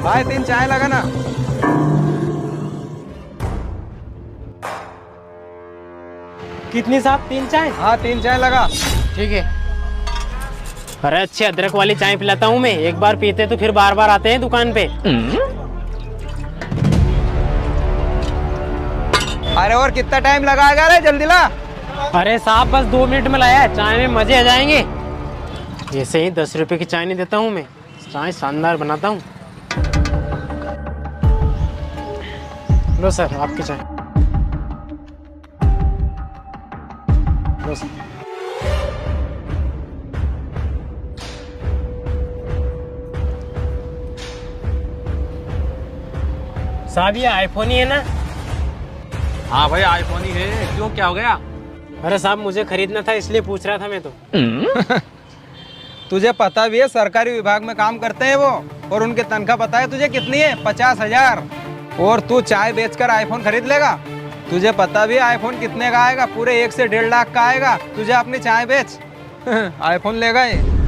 भाई 3 चाय लगा ना। कितनी साहब? 3 चाय? हाँ 3 चाय लगा। ठीक है। अरे अच्छी अदरक वाली चाय पिलाता हूँ मैं, एक बार पीते तो फिर बार बार आते हैं दुकान पे। अरे और कितना टाइम लगाएगा रे, जल्दी ला। अरे साहब बस 2 मिनट में लाया है, चाय में मजे आ जाएंगे। ऐसे ही 10 रुपए की चाय नहीं देता हूँ मैं, चाय शानदार बनाता हूँ। लो सर आपकी चाय। लो सर। साहब ये आईफोन ही है ना? हाँ भाई आईफोन ही है। क्यों, क्या हो गया? अरे साहब मुझे खरीदना था इसलिए पूछ रहा था मैं तो। तुझे पता भी है सरकारी विभाग में काम करते हैं वो, और उनकी तनख्वाह पता है तुझे कितनी है? 50,000। और तू चाय बेचकर आईफोन खरीद लेगा? तुझे पता भी है आईफोन कितने का आएगा? पूरे 1 से 1.5 लाख का आएगा। तुझे अपनी चाय बेच आईफोन लेगा ये।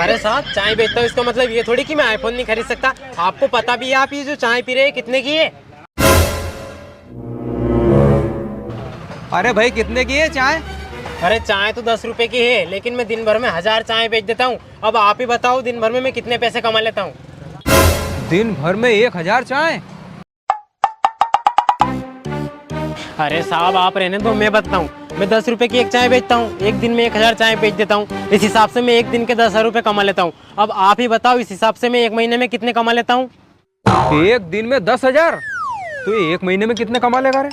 अरे साहब चाय बेचता हूँ इसका मतलब ये थोड़ी कि मैं आईफोन नहीं खरीद सकता। आपको पता भी है आप ये जो चाय पी रहे हैं कितने की है? अरे भाई कितने की है चाय? अरे चाय तो 10 रुपए की है, लेकिन मैं दिन भर में 1000 चाय बेच देता हूँ। अब आप ही बताओ दिन भर में मैं कितने पैसे कमा लेता हूँ? दिन भर में 1000 चाय? अरे साहब आप रहने दो, मैं बताता हूँ। मैं 10 रुपए की एक चाय बेचता हूँ, एक दिन में 1000 चाय बेच देता हूँ। इस हिसाब से मैं एक दिन के 10,000 रुपए कमा लेता हूँ। अब आप ही बताओ इस हिसाब से मैं एक महीने में कितने कमा लेता हूँ? एक दिन में 10,000? तू एक महीने में कितने कमा लेगा रे?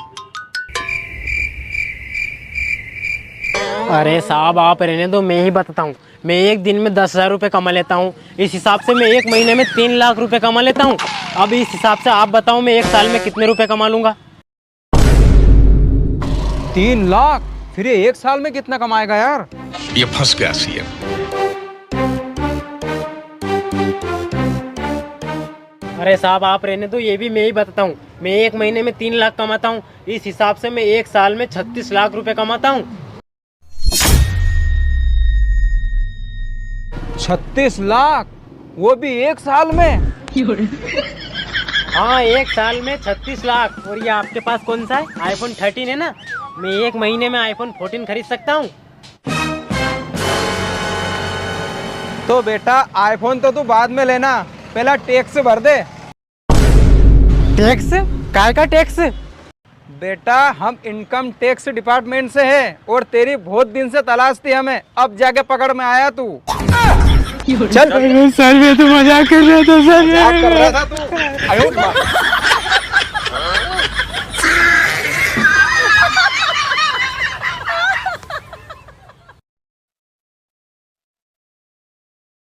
अरे साहब आप रहने दो, मैं ही बताता हूँ। मैं एक दिन में 10,000 रुपये कमा लेता हूँ, इस हिसाब से मैं एक महीने में 3 लाख रुपए कमा लेता हूँ। अब इस हिसाब से आप बताओ मैं एक साल में कितने रुपए कमा लूंगा? 3 लाख? फिर ये एक साल में कितना कमाएगा यार? ये फंस गया सीएम। अरे साहब आप रहने दो, ये भी मैं ही बताता हूँ। मैं एक महीने में 3 लाख कमाता हूँ, इस हिसाब से मैं एक साल में 36 लाख रुपए कमाता हूँ। 36 लाख? वो भी एक साल में? हाँ एक साल में 36 लाख। और ये आपके पास कौन सा है? आईफोन 13 है ना? मैं एक महीने में आईफोन 14 खरीद सकता हूँ। तो बेटा आईफोन तो तू बाद में लेना, पहला टैक्स भर दे। टैक्स? काय का टैक्स? बेटा हम इनकम टैक्स डिपार्टमेंट से है, और तेरी बहुत दिन से तलाश थी हमें, अब जाके पकड़ में आया तू। चल सर मैं तो मजाक कर रहा था सर। क्या कर रहा था तू?